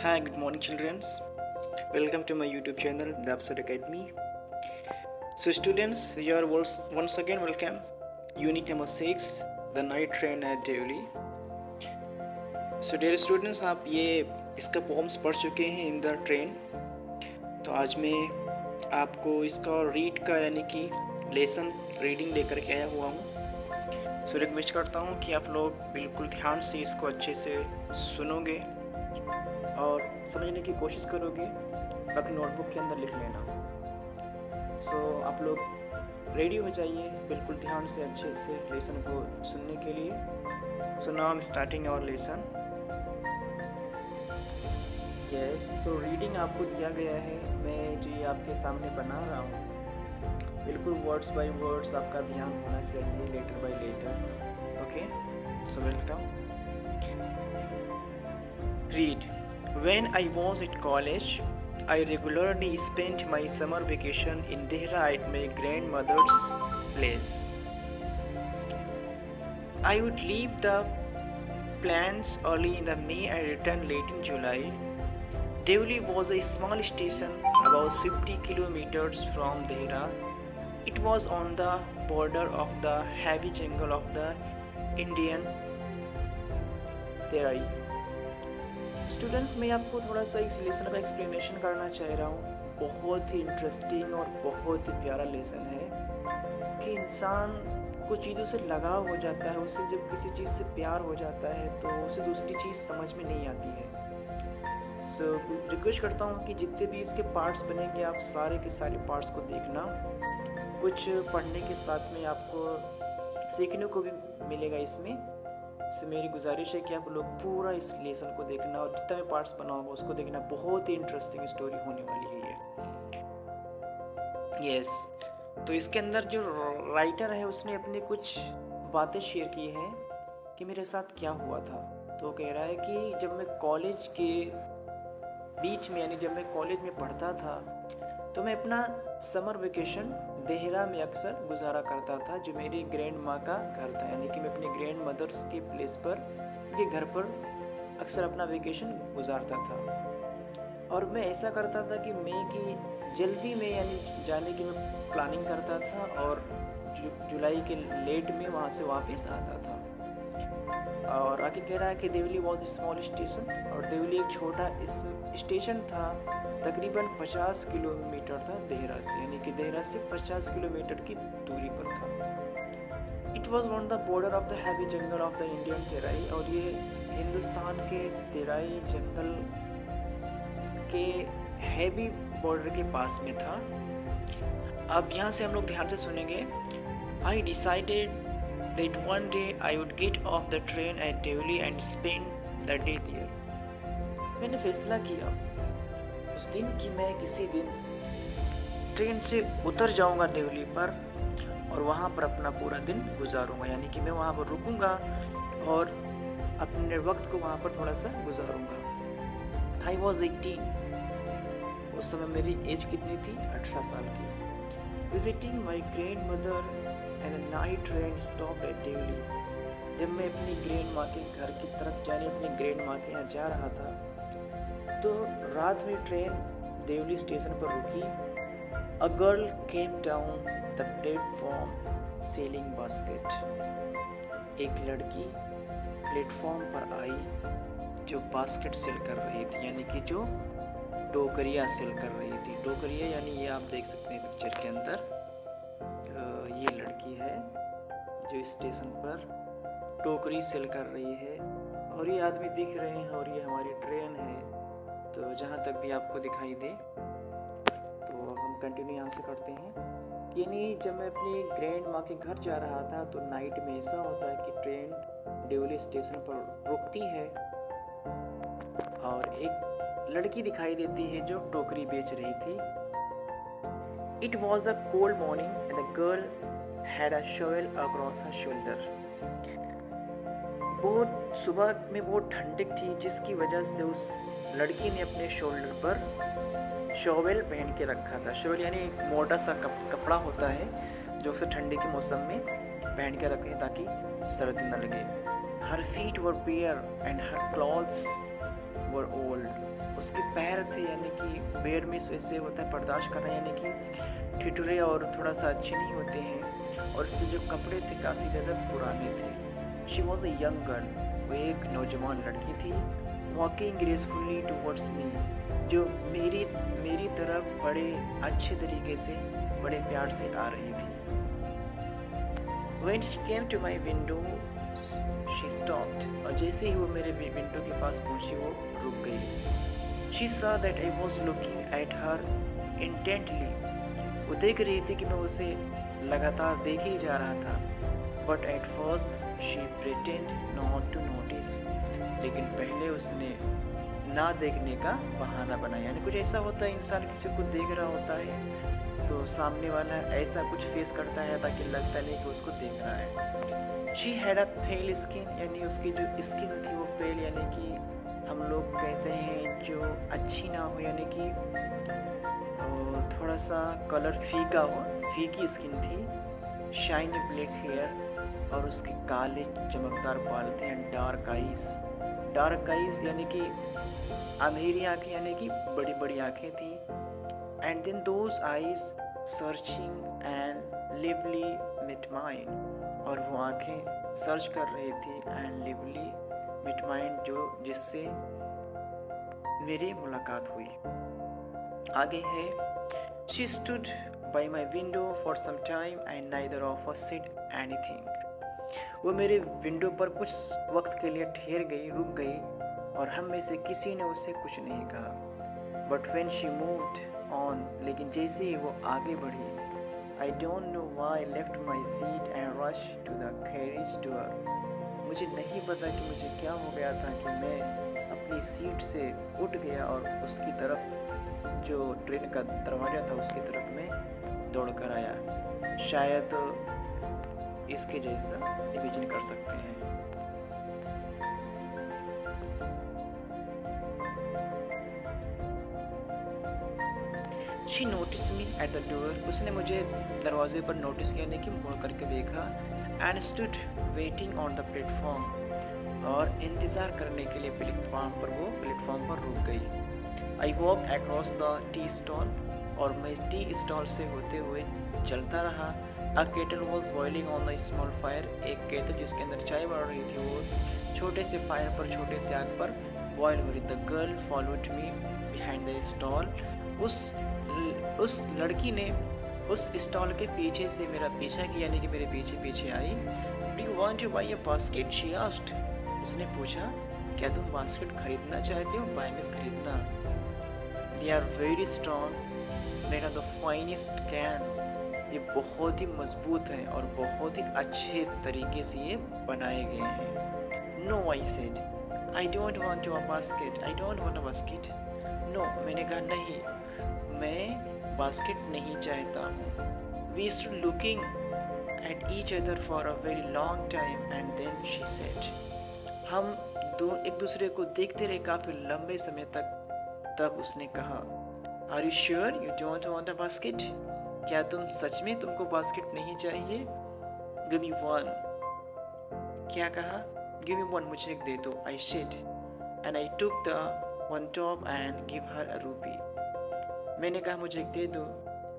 Hi, good morning, children. Welcome to my YouTube channel, The Upside Academy. So, students, you are once again welcome. Unit number 6, The Night Train at Delhi. So, dear students, आप ये इसका poems पढ़ चुके हैं in the train. तो आज मैं आपको इसका रीड का यानी कि लेसन रीडिंग लेकर के आया हुआ हूँ. सो रिक्वेस्ट करता हूँ कि आप लोग बिल्कुल ध्यान से इसको अच्छे से सुनोगे और समझने की कोशिश करोगे. अपनी नोटबुक के अंदर लिख लेना. सो आप लोग रेडी हो जाइए बिल्कुल ध्यान से अच्छे से लेसन को सुनने के लिए. So now I am starting our lesson. Yes, तो रीडिंग आपको दिया गया है. मैं जो ये आपके सामने बना रहा हूँ बिल्कुल वर्ड्स बाय वर्ड्स आपका ध्यान होना चाहिए, letter by letter. Okay, so welcome. Read. When I was at college, I regularly spent my summer vacation in Dehra at my grandmother's place. I would leave the plants early in the May and return late in July. Devli was a small station about 50 kilometers from Dehra. It was on the border of the heavy jungle of the Indian Terai. Students, मैं आपको थोड़ा सा इस lesson का explanation करना चाह रहा हूँ. बहुत ही इंटरेस्टिंग और बहुत ही प्यारा लेसन है कि इंसान को चीज़ों से लगाव हो जाता है. उसे जब किसी चीज़ से प्यार हो जाता है तो उसे दूसरी चीज़ समझ में नहीं आती है. सो रिक्वेस्ट करता हूँ कि जितने भी इसके पार्ट्स बनेंगे आप सारे के सारे पार्ट्स को देखना. कुछ पढ़ने के साथ में आपको सीखने को भी मिलेगा इसमें. इससे मेरी गुजारिश है कि आप लोग पूरा इस लेसन को देखना और जितना भी पार्ट्स बना होगा उसको देखना. बहुत ही इंटरेस्टिंग स्टोरी होने वाली है ये. यस, तो इसके अंदर जो राइटर है उसने अपनी कुछ बातें शेयर की हैं कि मेरे साथ क्या हुआ था. तो कह रहा है कि जब मैं कॉलेज के बीच में यानी जब मैं कॉलेज में पढ़ता था तो मैं अपना समर वेकेशन देहरा में अक्सर गुजारा करता था, जो मेरी ग्रैंड माँ का घर था. यानी कि मैं अपने ग्रैंड मदर्स के प्लेस पर, उनके घर पर अक्सर अपना वेकेशन गुजारता था. और मैं ऐसा करता था कि मई की जल्दी में यानी जाने की मैं प्लानिंग करता था और जुलाई के लेट में वहाँ से वापस आता था. और आगे कह रहा है कि Deoli was a small station, और देवली एक छोटा स्टेशन था. तकरीबन 50 किलोमीटर था देहरा से, यानी कि देहरा से 50 किलोमीटर की दूरी पर था. It was on the border of the heavy jungle of the Indian Terai, और ये हिंदुस्तान के तेराई जंगल के हैवी बॉर्डर के पास में था. अब यहाँ से हम लोग ध्यान से सुनेंगे. I decided that one day I would get off the train at Devli and spend the day there. मैंने फैसला किया उस दिन कि मैं किसी दिन ट्रेन से उतर जाऊंगा देवली पर और वहाँ पर अपना पूरा दिन गुजारूंगा. यानी कि मैं वहाँ पर रुकूंगा और अपने वक्त को वहाँ पर थोड़ा सा गुजारूंगा. I was 18. उस समय मेरी एज कितनी थी? 18 साल की. Visiting my grandmother and the night train stopped at Devli. जब मैं अपनी ग्रैंड माँ के घर की तरफ यानी अपनी ग्रैंड माँ के यहाँ जा रहा था तो रात में ट्रेन देवली स्टेशन पर रुकी. A girl came down the platform selling basket. एक लड़की प्लेटफॉर्म पर आई जो बास्केट सेल कर रही थी, यानी कि जो टोकरियाँ सेल कर रही थी. टोकरियाँ यानी ये आप देख सकते हैं पिक्चर के अंदर. ये लड़की है जो स्टेशन पर टोकरी सेल कर रही है और ये आदमी दिख रहे हैं और ये हमारी ट्रेन है. तो जहाँ तक भी आपको दिखाई दे तो हम कंटिन्यू यहाँ से करते हैं. यानी जब मैं अपनी ग्रैंड माँ के घर जा रहा था तो नाइट में ऐसा होता है कि ट्रेन देवली स्टेशन पर रुकती है और एक लड़की दिखाई देती है जो टोकरी बेच रही थी. It was a cold morning and the girl had a shovel across her shoulder. बहुत सुबह में बहुत ठंडक थी जिसकी वजह से उस लड़की ने अपने शोल्डर पर शॉवेल पहन के रखा था. शॉवेल यानी एक मोटा सा कपड़ा होता है जो उसे ठंडी के मौसम में पहन के रखें ताकि सर्द न लगे. Her feet were bare and her clothes were old. उसके पैर थे, यानी कि बेड में वैसे होता है बर्दाश्त करना, यानी कि ठिठुरे और थोड़ा सा अच्छे नहीं होते हैं। और उसके जो कपड़े थे काफ़ी ज़्यादा पुराने थे। She was a young girl, वो एक नौजवान लड़की थी। वॉकिंग ग्रेसफुली टूवर्ड्स मी, जो मेरी तरफ बड़े अच्छे तरीके से, बड़े प्यार से आ रही थी। When she came to my window, she stopped. और जैसे ही वो मेरे विंडो के पास पहुंची वो रुक गई। She saw that I was looking at her intently. वो देख रही थी कि मैं उसे लगातार देखे ही जा रहा था। But at first she pretended not to notice. लेकिन पहले उसने ना देखने का बहाना बनाया। यानी कुछ ऐसा होता है, इंसान किसी को देख रहा होता है तो सामने वाला ऐसा कुछ फेस करता है ताकि लगता नहीं कि उसको देख रहा है। She had a pail skin, यानी उसकी जो स्किन थी वो पेल, यानी कि हम लोग कहते हैं जो अच्छी ना हो, यानी कि थोड़ा सा कलर फीका हो, फीकी स्किन थी। शाइनी ब्लैक हेयर और उसके काले चमकदार बाल थे। एंड डार्क आइज यानी कि अंधेरी आँखें, यानी कि बड़ी बड़ी आँखें थी। And then those eyes searching and lively met mine, और वो आँखें सर्च कर रही थी and lively met mine, जो जिससे मेरी मुलाकात हुई। आगे है, she stood by my window for some time and neither of us said anything. वो मेरे विंडो पर कुछ वक्त के लिए ठहर गई, रुक गई, और हम में से किसी ने उससे कुछ नहीं कहा। But when she moved on, लेकिन जैसे ही वो आगे बढ़ी, I don't know why I left my seat and rushed to the carriage door. मुझे नहीं पता कि मुझे क्या हो गया था कि मैं अपनी सीट से उठ गया और उसकी तरफ, जो ट्रेन का दरवाज़ा था उसकी तरफ में दौड़ कर आया। शायद इसके जैसा इमेजिन कर सकते हैं। She noticed me at the door. उसने मुझे दरवाजे पर नोटिस किया, यानी कि मुड़ करके देखा। And stood waiting on the platform. और इंतज़ार करने के लिए प्लेटफॉर्म पर रुक गई। I walked across the tea stall. और मैं टी स्टॉल से होते हुए चलता रहा। A kettle was boiling on the small fire. एक केतल जिसके अंदर चाय बढ़ रही थी वो छोटे से फायर पर, छोटे से आग पर बॉयल हो रही। The girl followed me behind the stall. उस लड़की ने उस स्टॉल के पीछे से मेरा पीछा किया, यानी कि मेरे पीछे पीछे आई। Do you want to buy a basket? She asked. उसने पूछा, क्या तुम बास्केट खरीदना चाहते हो? बाय मीन्स खरीदना। They are very strong, made of the finest can. ये बहुत ही मजबूत हैं और बहुत ही अच्छे तरीके से ये बनाए गए हैं। No, I said. I don't want a basket. I don't want a basket. No, मैंने कहा नहीं, मैं बास्केट नहीं चाहता हूँ। We stood looking at each other for a very long time and then she said. हम एक दूसरे को देखते रहे काफ़ी लंबे समय तक। तब उसने कहा, Are you sure you don't want a basket? क्या तुम सच में, तुमको बास्केट नहीं चाहिए? Give me one. क्या कहा? Give me one, मुझे एक दे दो। I said. And I took the one top and give her a rupee. मैंने कहा मुझे एक दे दो।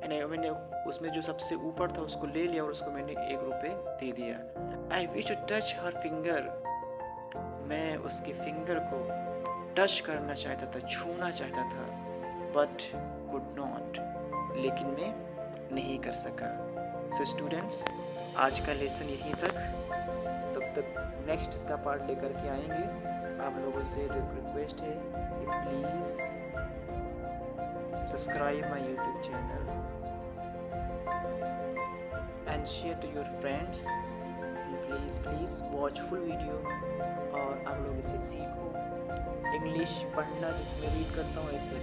मैंने उसमें जो सबसे ऊपर था उसको ले लिया और उसको मैंने 1 रुपये दे दिया। I wish to touch her finger. मैं उसके फिंगर को टच करना चाहता था, छूना चाहता था, but could not. लेकिन मैं नहीं कर सका। So students, आज का लेसन यहीं तक। तब तक नेक्स्ट इसका पार्ट लेकर के आएंगे। आप लोगों से रिक्वेस्ट है कि please subscribe my YouTube channel and share to your friends, and please watch full video। और आप लोग इसे सीखो। इंग्लिश पढ़ना जिसमें रीड करता हूँ ऐसे